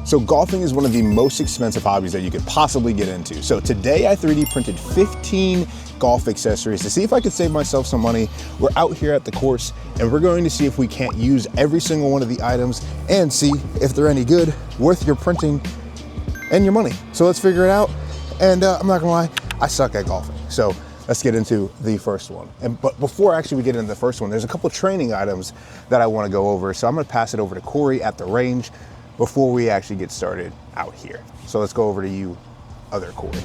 So golfing is one of the most expensive hobbies that you could possibly get into. So today I 3D printed 15 golf accessories to see if I could save myself some money. We're out here at the course and we're going to see if we can't use every single one of the items and see if they're any good, worth your printing and your money. So let's figure it out. And I'm not gonna lie, I suck at golfing. So let's get into the first one. But before actually we get into the first one, there's a couple training items that I wanna go over. So I'm gonna pass it over to Corey at the range before we actually get started out here. So let's go over to you, other Corey.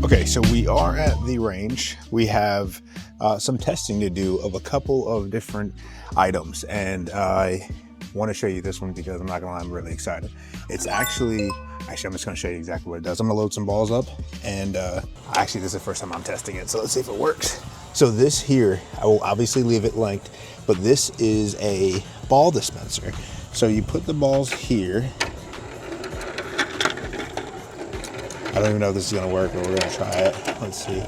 Okay, so we are at the range. We have some testing to do of a couple of different items. And I wanna show you this one because I'm not gonna lie, I'm really excited. It's actually I'm just gonna show you exactly what it does. I'm gonna load some balls up and actually this is the first time I'm testing it. So let's see if it works. So this here, I will obviously leave it linked, but this is a ball dispenser. So you put the balls here. I don't even know if this is gonna work, but we're gonna try it. Let's see.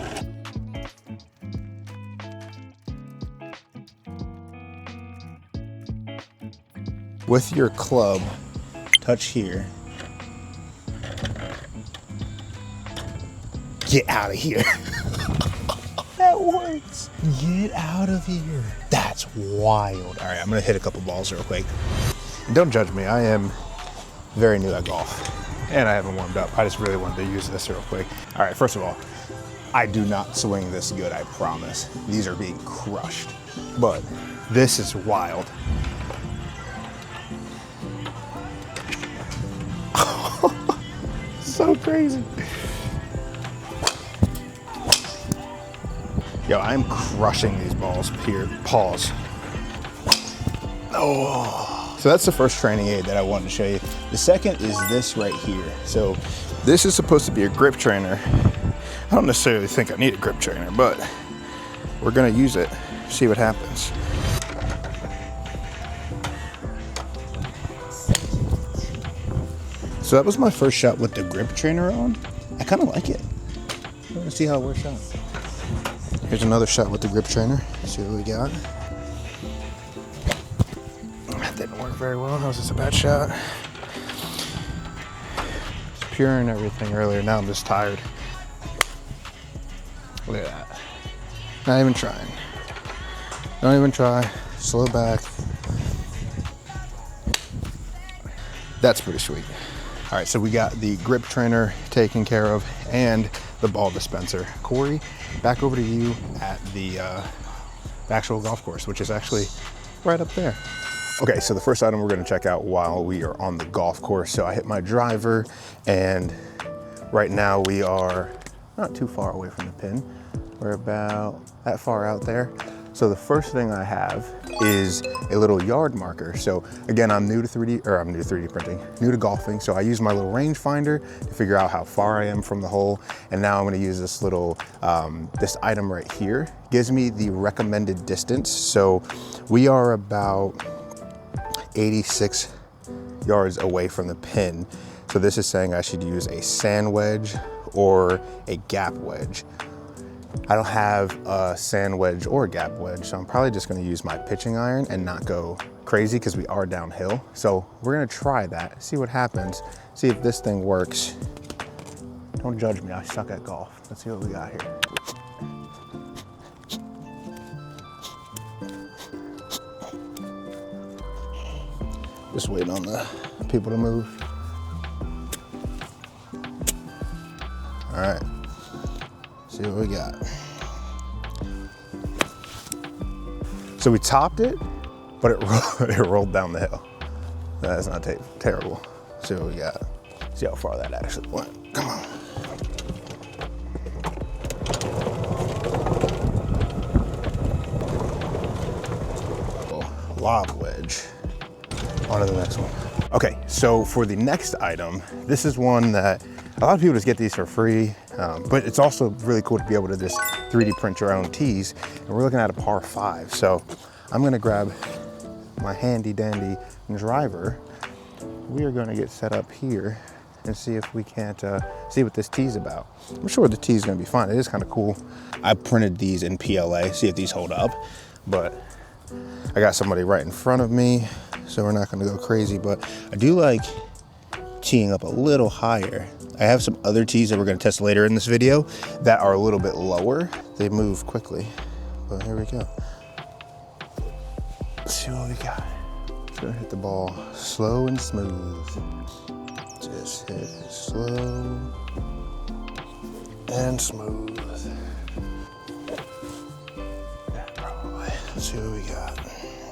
With your club, touch here. Get out of here. That works. Get out of here. That's wild. All right, I'm gonna hit a couple balls real quick. Don't judge me, I am very new at golf and I haven't warmed up. I just really wanted to use this real quick. All right, first of all, I do not swing this good, I promise. These are being crushed, but this is wild. So crazy. Yo, I'm crushing these balls here. Pause. Oh. So that's the first training aid that I wanted to show you. The second is this right here. So this is supposed to be a grip trainer. I don't necessarily think I need a grip trainer, but we're gonna use it, see what happens. So that was my first shot with the grip trainer on. I kind of like it. I want to see how it works out. Here's another shot with the grip trainer. See what we got. That didn't work very well. That was just a bad shot. It's pure and everything earlier. Now I'm just tired. Look at that. Not even trying. Don't even try. Slow back. That's pretty sweet. All right, so we got the grip trainer taken care of and the ball dispenser. Corey, back over to you at the actual golf course, which is actually right up there. Okay, so the first item we're gonna check out while we are on the golf course. So I hit my driver and right now we are not too far away from the pin. We're about that far out there. So the first thing I have is a little yard marker. So again, I'm new to 3D printing, new to golfing. So I use my little rangefinder to figure out how far I am from the hole. And now I'm gonna use this little, this item right here. Gives me the recommended distance. So we are about 86 yards away from the pin. So this is saying I should use a sand wedge or a gap wedge. I don't have a sand wedge or a gap wedge, so I'm probably just gonna use my pitching iron and not go crazy because we are downhill. So we're gonna try that, see what happens, see if this thing works. Don't judge me, I suck at golf. Let's see what we got here. Just waiting on the people to move. All right. See what we got. So we topped it, but it rolled down the hill. That's not terrible. See what we got. See how far that actually went. Come on. Lob wedge. On to the next one. Okay, so for the next item, this is one that a lot of people just get these for free, but it's also really cool to be able to just 3D print your own tees. And we're looking at a par 5. So I'm gonna grab my handy dandy driver. We are gonna get set up here and see if we can't see what this tee's about. I'm sure the tee's gonna be fine. It is kind of cool. I printed these in PLA, see if these hold up, but I got somebody right in front of me, so we're not gonna go crazy, but I do like teeing up a little higher. I have some other tees that we're gonna test later in this video that are a little bit lower. They move quickly, but here we go. Let's see what we got. Just gonna hit the ball slow and smooth. Just hit it slow and smooth. Yeah, probably. Let's see what we got.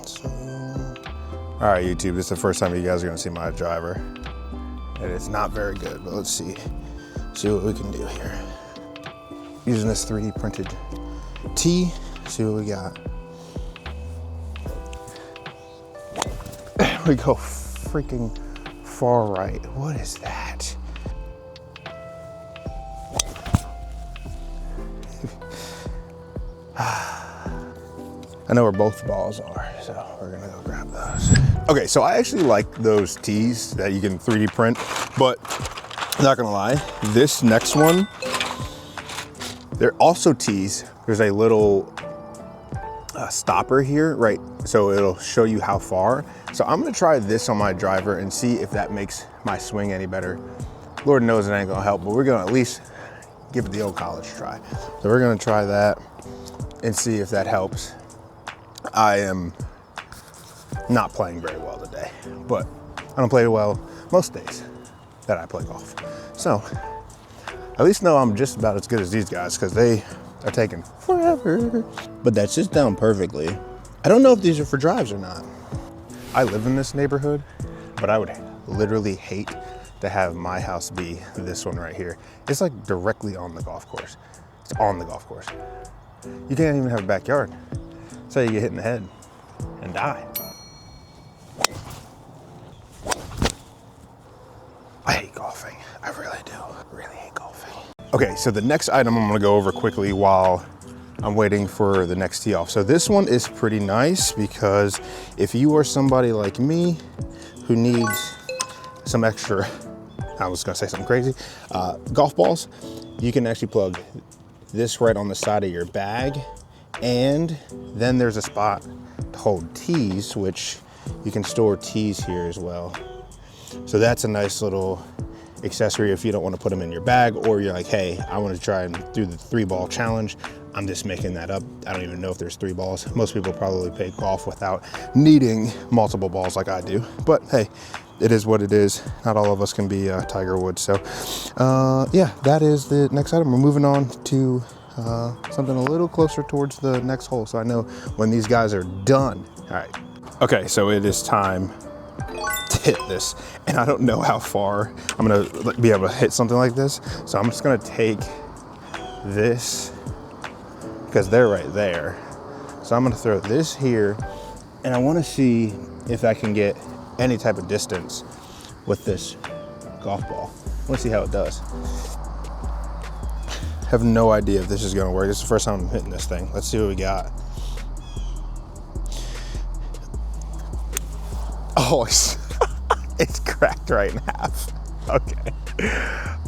So, all right, YouTube, this is the first time you guys are gonna see my driver. It is not very good, but let's see what we can do here. Using this 3D printed tee, see what we got. We go freaking far right. What is that? I know where both balls are, so we're gonna go grab those. Okay, so I actually like those tees that you can 3D print, but I'm not gonna lie, this next one, they're also tees. There's a little stopper here, right? So it'll show you how far. So I'm gonna try this on my driver and see if that makes my swing any better. Lord knows it ain't gonna help, but we're gonna at least give it the old college try. So we're gonna try that and see if that helps. I am not playing very well today, but I don't play well most days that I play golf. So at least know I'm just about as good as these guys because they are taking forever. But that sits down perfectly. I don't know if these are for drives or not. I live in this neighborhood, but I would literally hate to have my house be this one right here. It's like directly on the golf course. It's on the golf course. You can't even have a backyard. That's how you get hit in the head and die. I hate golfing. I really do. Really hate golfing. Okay, so the next item I'm gonna go over quickly while I'm waiting for the next tee off. So this one is pretty nice because if you are somebody like me who needs some extra, I was gonna say something crazy, golf balls, you can actually plug this right on the side of your bag, and then there's a spot to hold tees, which you can store tees here as well. So that's a nice little accessory if you don't want to put them in your bag, or you're like, hey, I want to try and do the 3-ball challenge. I'm just making that up. I don't even know if there's 3 balls. Most people probably play golf without needing multiple balls like I do. But hey, it is what it is. Not all of us can be Tiger Woods. So yeah, that is the next item. We're moving on to something a little closer towards the next hole, so I know when these guys are done. All right. Okay, so it is time to hit this, and I don't know how far I'm gonna be able to hit something like this. So I'm just gonna take this because they're right there. So I'm gonna throw this here, and I want to see if I can get any type of distance with this golf ball. Let's see how it does. Have no idea if this is gonna work. This is the first time I'm hitting this thing. Let's see what we got. Oh, it's cracked right in half. Okay.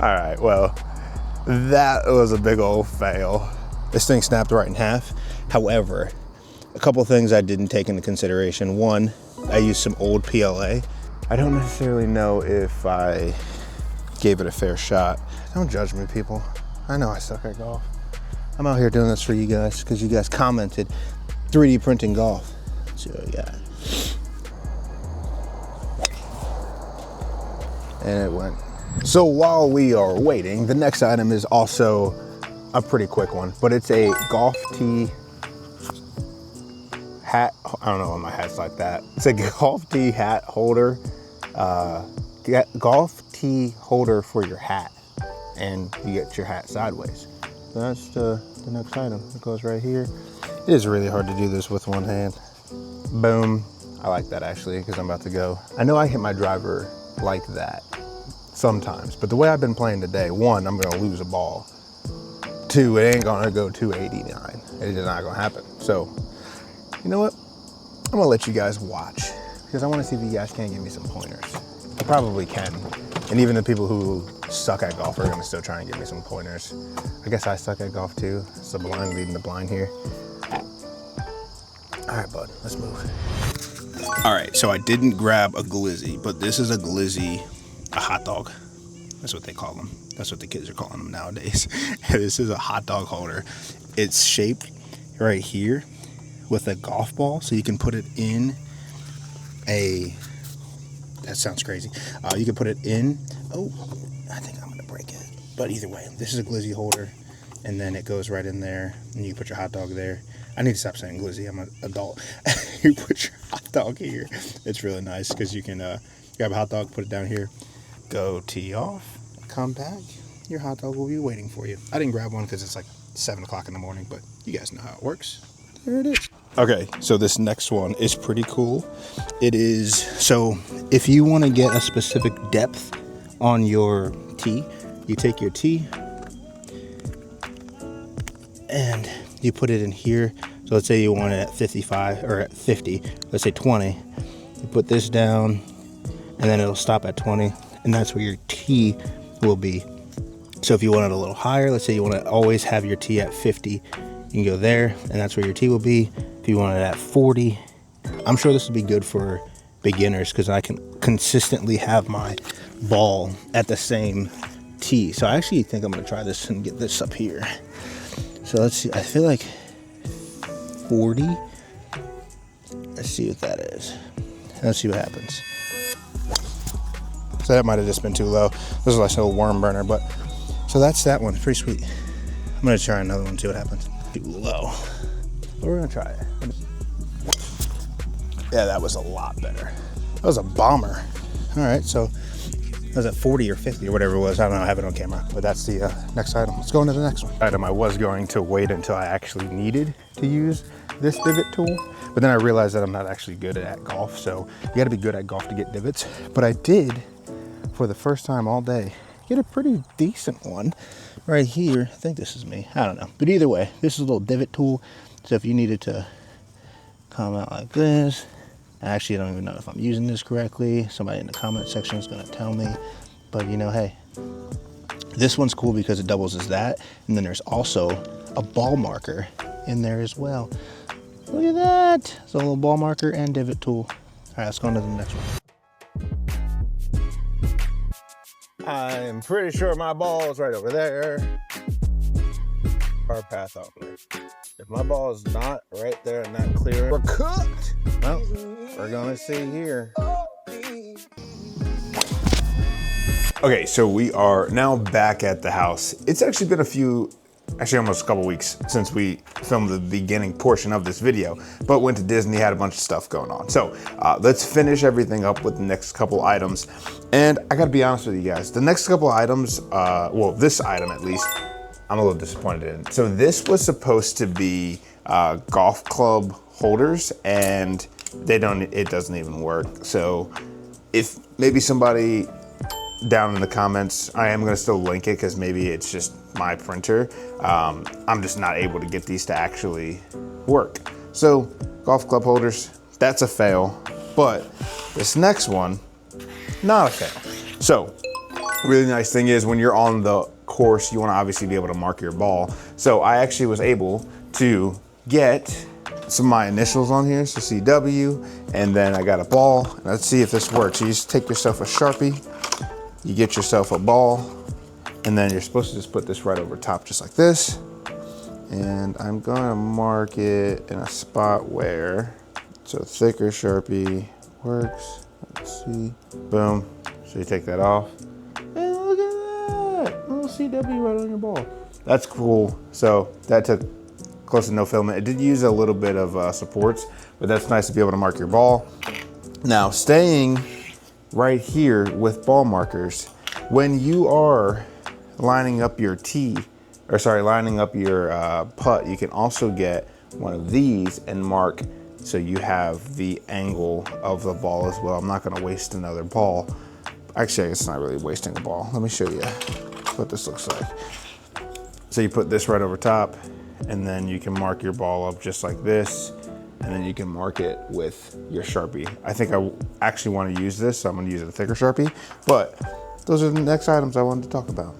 All right, well, that was a big old fail. This thing snapped right in half. However, a couple things I didn't take into consideration. One, I used some old PLA. I don't necessarily know if I gave it a fair shot. Don't judge me, people. I know I suck at golf. I'm out here doing this for you guys because you guys commented 3D printing golf. Let's see what we got. And it went. So while we are waiting, the next item is also a pretty quick one, but it's a golf tee hat. I don't know why my hat's like that. It's a golf tee hat holder, golf tee holder for your hat, and you get your hat sideways. So that's the next item. It goes right here. It is really hard to do this with one hand. Boom. I like that actually because I'm about to go. I know I hit my driver like that sometimes, but the way I've been playing today, 1, I'm gonna lose a ball. 2, it ain't gonna go 289. It is not gonna happen. So, you know what? I'm gonna let you guys watch because I wanna see if you guys can give me some pointers. I probably can. And even the people who suck at golf are gonna still try and give me some pointers. I guess I suck at golf too. It's the blind leading the blind here. All right, bud, let's move. All right, so I didn't grab a glizzy, but this is a glizzy a hot dog. That's what they call them. That's what the kids are calling them nowadays. This is a hot dog holder. It's shaped right here with a golf ball, so you can put it in a, that sounds crazy. You can put it in, oh, I think I'm gonna break it. But either way, this is a glizzy holder, and then it goes right in there, and you put your hot dog there. I need to stop saying glizzy, I'm an adult. You put your hot dog here. It's really nice, because you can grab a hot dog, put it down here, go tee off, come back, your hot dog will be waiting for you. I didn't grab one because it's like 7 o'clock in the morning, but you guys know how it works. There it is. Okay, so this next one is pretty cool. It is, so if you want to get a specific depth on your tee, you take your tee and you put it in here. So let's say you want it at 55 or at 50, let's say 20. You put this down and then it'll stop at 20, and that's where your tee will be. So if you want it a little higher, let's say you want to always have your tee at 50, you can go there and that's where your tee will be. If you want it at 40, I'm sure this would be good for beginners because I can consistently have my ball at the same tee. So I actually think I'm going to try this and get this up here. So let's see, I feel like 40. Let's see what that is. Let's see what happens. So that might have just been too low. This is like a little worm burner, but so that's that one. Pretty sweet. I'm going to try another one, see what happens. Too low. But we're going to try it. Yeah, that was a lot better. That was a bomber. All right, so was it 40 or 50 or whatever it was? I don't know, I have it on camera, but that's the next item. Let's go into the next one. Item I was going to wait until I actually needed to use this divot tool, but then I realized that I'm not actually good at golf, so you gotta be good at golf to get divots. But I did, for the first time all day, get a pretty decent one right here. I think this is me, I don't know. But either way, this is a little divot tool. So if you needed to come out like this, actually, I don't even know if I'm using this correctly. Somebody in the comment section is gonna tell me. But you know, hey, this one's cool because it doubles as that. And then there's also a ball marker in there as well. Look at that. It's a little ball marker and divot tool. All right, let's go on to the next one. I'm pretty sure my ball is right over there. Hard path opener. If my ball is not right there in that clear, we're cooked. Well, we're gonna see here. Okay, so we are now back at the house. It's actually been almost a couple weeks since we filmed the beginning portion of this video, but went to Disney, had a bunch of stuff going on. So let's finish everything up with the next couple items. And I gotta be honest with you guys, the next couple items, well, this item at least, I'm a little disappointed in. So this was supposed to be golf club holders, and it doesn't even work. So if maybe somebody down in the comments, I am gonna still link it because maybe it's just my printer. I'm just not able to get these to actually work. So golf club holders, that's a fail. But this next one, not a fail. So really nice thing is when you're on the course, you want to obviously be able to mark your ball. So I actually was able to get some of my initials on here, so CW, and then I got a ball. Let's see if this works. You just take yourself a Sharpie, you get yourself a ball, and then you're supposed to just put this right over top just like this. And I'm gonna mark it in a spot where, so thicker Sharpie works. Let's see, boom. So you take that off. And look at that, little CW right on your ball. That's cool. So that took close to no filament. It did use a little bit of supports, but that's nice to be able to mark your ball. Now, staying right here with ball markers, when you are lining up your lining up your putt, you can also get one of these and mark so you have the angle of the ball as well. I'm not gonna waste another ball. Actually, it's not really wasting a ball. Let me show you what this looks like. So you put this right over top, and then you can mark your ball up just like this, and then you can mark it with your Sharpie. I think I actually want to use this, so I'm going to use a thicker Sharpie, but those are the next items I wanted to talk about.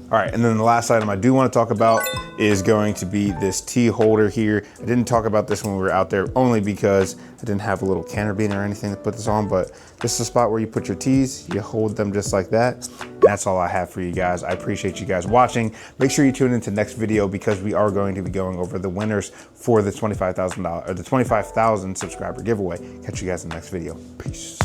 All right, and then the last item I do want to talk about is going to be this tea holder here. I didn't talk about this when we were out there only because I didn't have a little canner bean or anything to put this on, but this is a spot where you put your teas, you hold them just like that. And that's all I have for you guys. I appreciate you guys watching. Make sure you tune into next video because we are going to be going over the winners for the $25,000 or the 25,000 subscriber giveaway. Catch you guys in the next video. Peace.